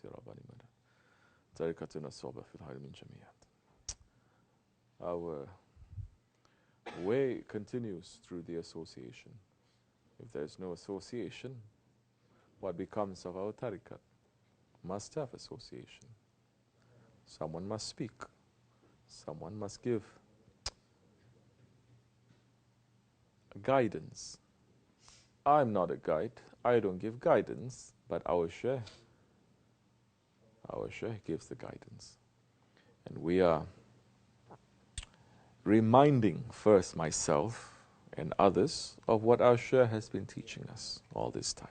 سرابان مدى طريقتنا الصوبة في الخير من جميعات. Our way continues through the association. If there is no association, what becomes of our tariqat? Must have association. Someone must speak. Someone must give guidance. I'm not a guide. I don't give guidance, but our Shaykh gives the guidance. And we are reminding first myself and others of what our Shaykh has been teaching us all this time.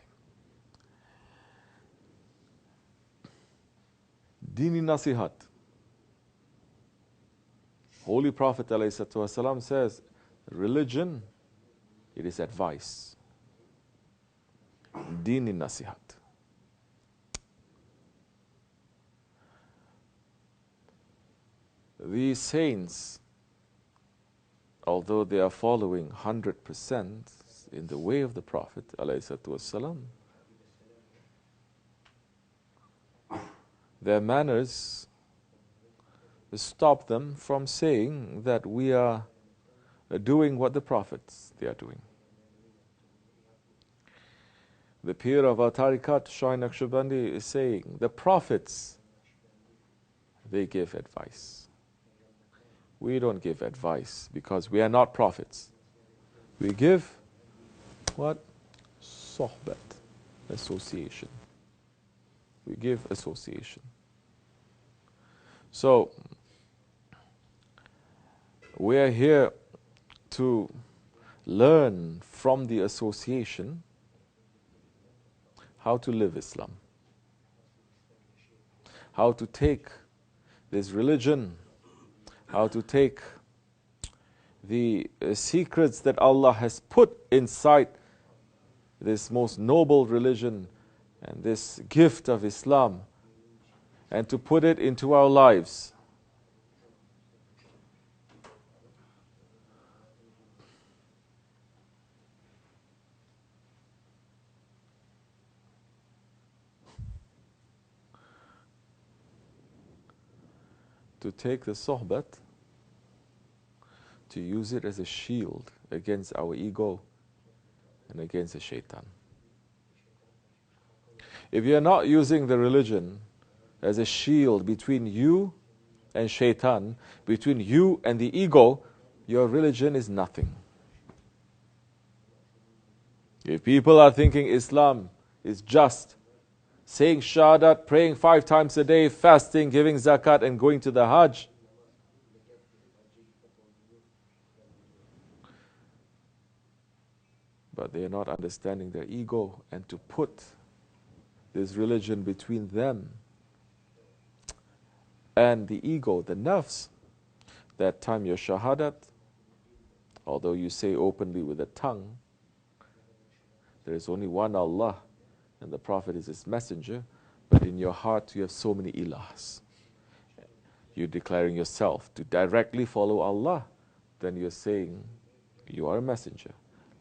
Dini Nasihat. Holy Prophet ﷺ says, religion, it is advice. Dini Nasihat. These saints, although they are following 100% in the way of the Prophet ﷺ, their manners stop them from saying that we are doing what the prophets they are doing. The Pir of our tariqat, Shaykh Naqshbandi, is saying the prophets, they give advice. We don't give advice because we are not prophets. We give what? Sohbet, association. We give association. So, we are here to learn from the association how to live Islam, how to take this religion, how to take the secrets that Allah has put inside this most noble religion and this gift of Islam, and to put it into our lives. To take the sohbet, to use it as a shield against our ego and against the shaitan. If you are not using the religion as a shield between you and shaitan, between you and the ego, your religion is nothing. If people are thinking Islam is just saying shahadat, praying 5 times a day, fasting, giving zakat, and going to the Hajj, but they are not understanding their ego, and to put this religion between them and the ego, the nafs, that time your shahadat, although you say openly with the tongue, there is only one Allah, and the Prophet is his messenger, but in your heart you have so many ilahs. You're declaring yourself to directly follow Allah, then you're saying you are a messenger.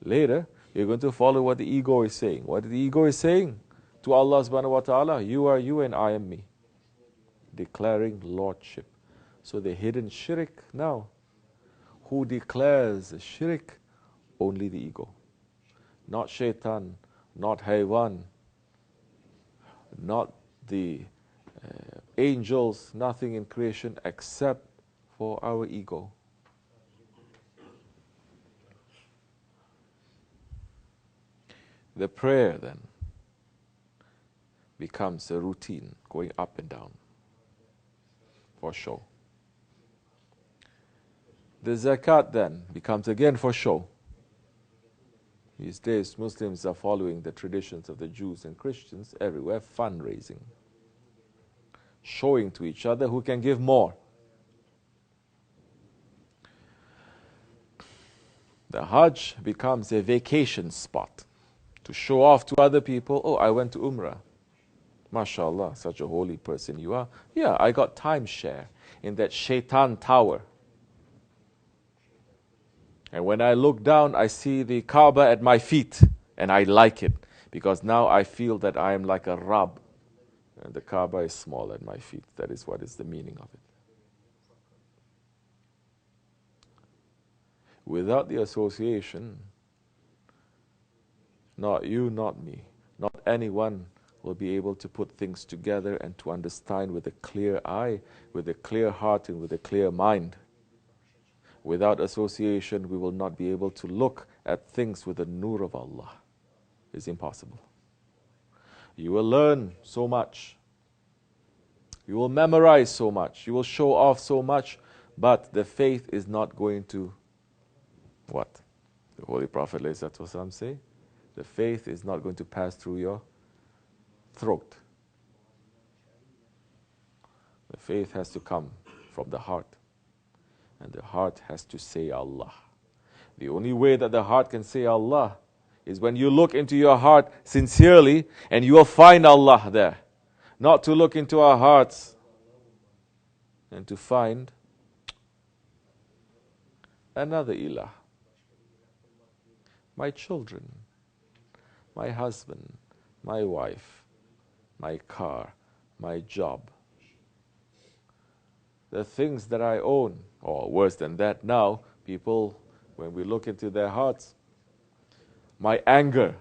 Later, you're going to follow what the ego is saying. What the ego is saying to Allah subhanahu wa ta'ala, you are you and I am me. Declaring lordship. So the hidden shirk now, who declares the shirk? Only the ego. Not shaitan, not haywan, not the angels, nothing in creation except for our ego. The prayer then becomes a routine, going up and down, for show. The zakat then becomes again for show. These days, Muslims are following the traditions of the Jews and Christians everywhere, fundraising, showing to each other who can give more. The Hajj becomes a vacation spot to show off to other people, oh, I went to Umrah. MashaAllah, such a holy person you are. Yeah, I got timeshare in that shaitan tower. And when I look down, I see the Kaaba at my feet, and I like it, because now I feel that I am like a Rab. And the Kaaba is small at my feet. That is what is the meaning of it. Without the association, not you, not me, not anyone will be able to put things together and to understand with a clear eye, with a clear heart, and with a clear mind. Without association, we will not be able to look at things with the nur of Allah. It's impossible. You will learn so much. You will memorize so much. You will show off so much, but the faith is not going to what? The Holy Prophet ﷺ say, the faith is not going to pass through your throat. The faith has to come from the heart. And the heart has to say Allah. The only way that the heart can say Allah is when you look into your heart sincerely and you will find Allah there. Not to look into our hearts and to find another ilah. My children, my husband, my wife, my car, my job, the things that I own, or worse than that now, people, when we look into their hearts, my anger,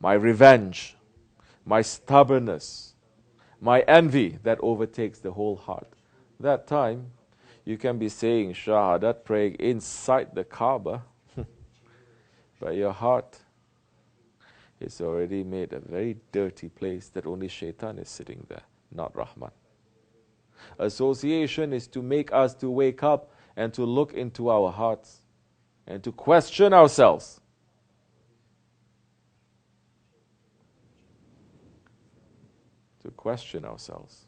my revenge, my stubbornness, my envy that overtakes the whole heart. That time, you can be saying Shahadat, praying inside the Kaaba, but your heart is already made a very dirty place that only Shaitan is sitting there, not Rahman. Association is to make us to wake up and to look into our hearts and to question ourselves. To question ourselves.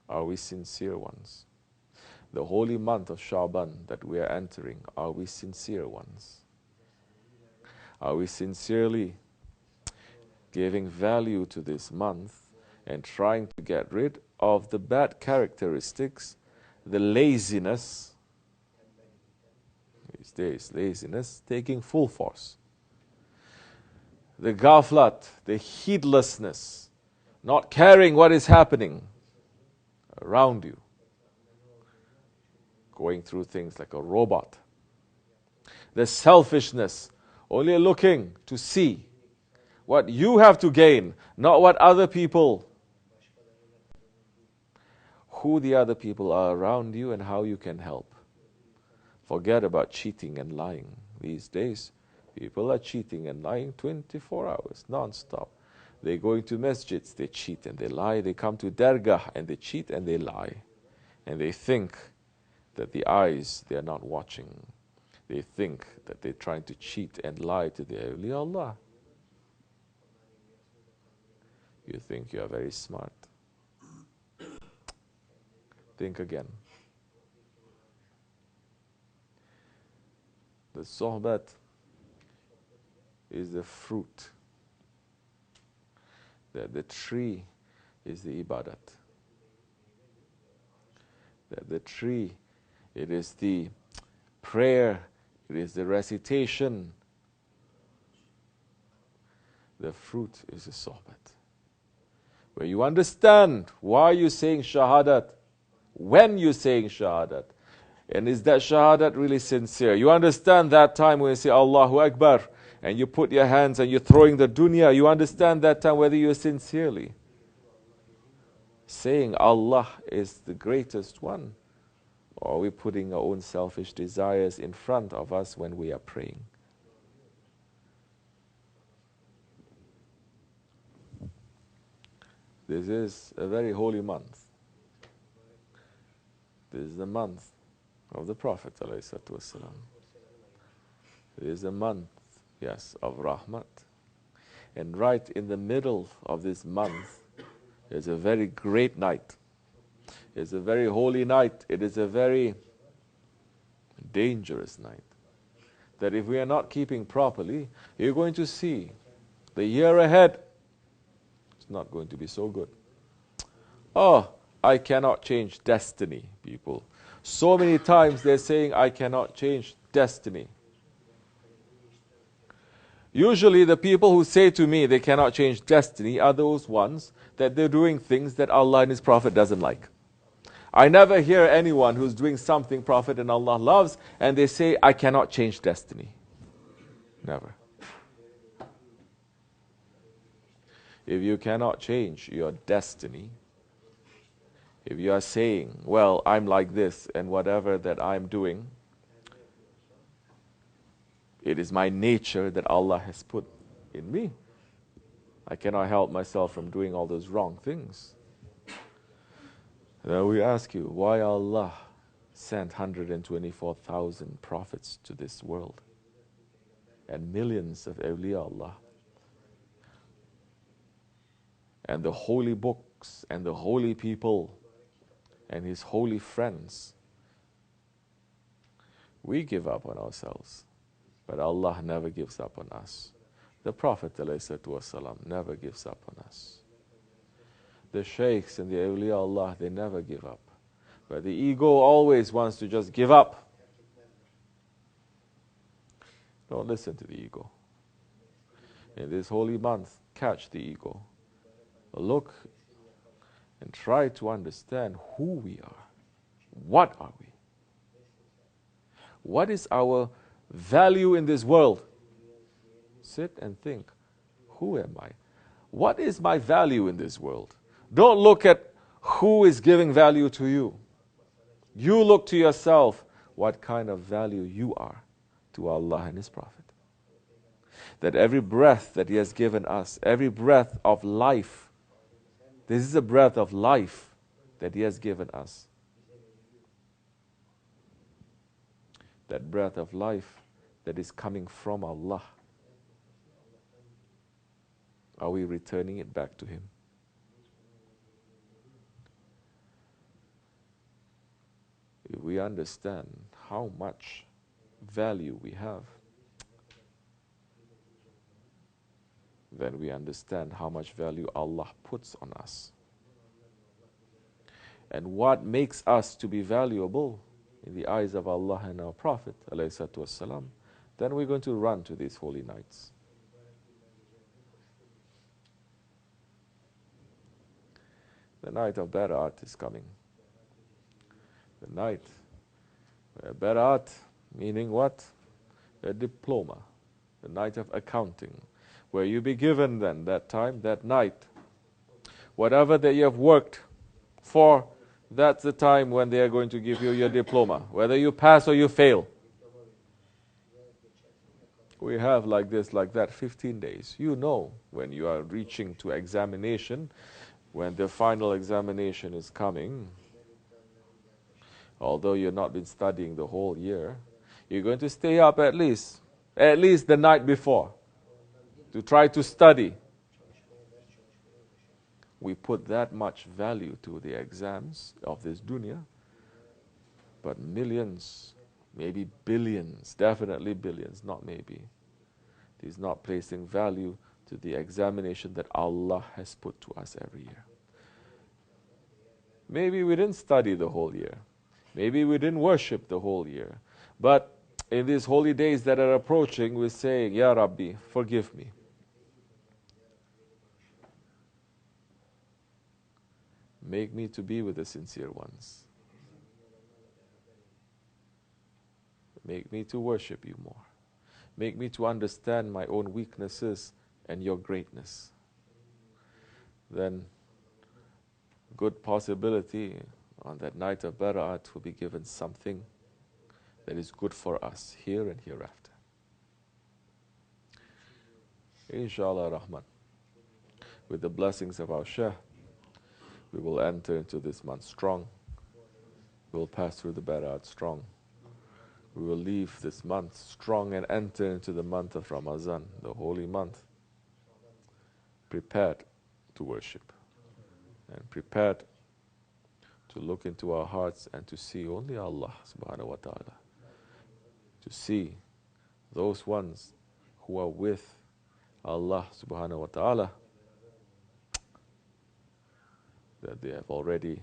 Are we sincere ones? The holy month of Shaban that we are entering, are we sincere ones? Are we sincerely giving value to this month and trying to get rid of the bad characteristics, the laziness, these days laziness taking full force, the ghaflat, the heedlessness, not caring what is happening around you, going through things like a robot, the selfishness, only looking to see what you have to gain, not what other people, who the other people are around you and how you can help. Forget about cheating and lying. These days, people are cheating and lying 24 hours, non-stop. They go into masjids, they cheat and they lie. They come to DERGAH and they cheat and they lie. And they think that the eyes, they are not watching. They think that they're trying to cheat and lie to the awliya Allah. You think you are very smart. Think again. The Sohbet is the fruit. The tree is the ibadat. The tree, it is the prayer, it is the recitation. The fruit is the Sohbet. Where you understand why you're saying Shahadat, when you're saying Shahadat, and is that Shahadat really sincere? You understand that time when you say Allahu Akbar, and you put your hands and you're throwing the dunya, you understand that time whether you're sincerely saying Allah is the greatest one, or are we putting our own selfish desires in front of us when we are praying? This is a very holy month. This is the month of the Prophet ﷺ. It is a month, yes, of rahmat. And right in the middle of this month is a very great night. It's a very holy night. It is a very dangerous night. That if we are not keeping properly, you're going to see the year ahead, it's not going to be so good. Oh, I cannot change destiny, people. So many times they're saying, I cannot change destiny. Usually the people who say to me they cannot change destiny are those ones that they're doing things that Allah and His Prophet doesn't like. I never hear anyone who's doing something Prophet and Allah loves and they say, I cannot change destiny. Never. If you cannot change your destiny, if you are saying, well, I'm like this and whatever that I'm doing, it is my nature that Allah has put in me. I cannot help myself from doing all those wrong things. Then we ask you, why Allah sent 124,000 prophets to this world and millions of awliya Allah and the holy books and the holy people and His holy friends? We give up on ourselves, but Allah never gives up on us. The Prophet ﷺ never gives up on us. The shaykhs and the awliya Allah, they never give up. But the ego always wants to just give up. Don't listen to the ego. In this holy month, catch the ego. Look and try to understand who we are. What are we? What is our value in this world? Sit and think, who am I? What is my value in this world? Don't look at who is giving value to you. You look to yourself what kind of value you are to Allah and His Prophet. That every breath that He has given us, every breath of life, this is a breath of life that He has given us. That breath of life that is coming from Allah. Are we returning it back to Him? If we understand how much value we have, then we understand how much value Allah puts on us. And what makes us to be valuable in the eyes of Allah and our Prophet, ﷺ, then we're going to run to these holy nights. The night of Barat is coming. The night where Barat, meaning what? A diploma. The night of accounting, where you be given then that time, that night, whatever that you have worked for, that's the time when they are going to give you your diploma, whether you pass or you fail. We have like this, like that, 15 days. You know when you are reaching to examination, when the final examination is coming, although you've not been studying the whole year, you're going to stay up at least the night before to try to study. We put that much value to the exams of this dunya, but millions, maybe billions, definitely billions, not maybe. It is not placing value to the examination that Allah has put to us every year. Maybe we didn't study the whole year. Maybe we didn't worship the whole year. But in these holy days that are approaching, we're saying, Ya Rabbi, forgive me. Make me to be with the sincere ones. Make me to worship you more. Make me to understand my own weaknesses and your greatness. Then, good possibility on that night of Barat will be given something that is good for us here and hereafter. Inshallah Rahman. With the blessings of our Shaykh, we will enter into this month strong. We will pass through the Barat strong. We will leave this month strong and enter into the month of Ramadan, the holy month, prepared to worship and prepared to look into our hearts and to see only Allah subhanahu wa ta'ala. To see those ones who are with Allah subhanahu wa ta'ala, that they have already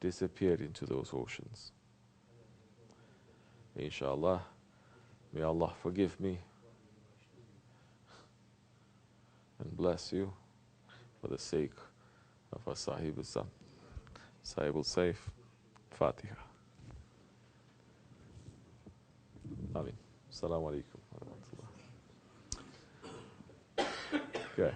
disappeared into those oceans. Inshallah, May Allah forgive me and bless you for the sake of our Sahib al-Zam, Sahib al-Saif. Fatiha. Ameen. Assalamu alaikum wa rahmatullah. Okay.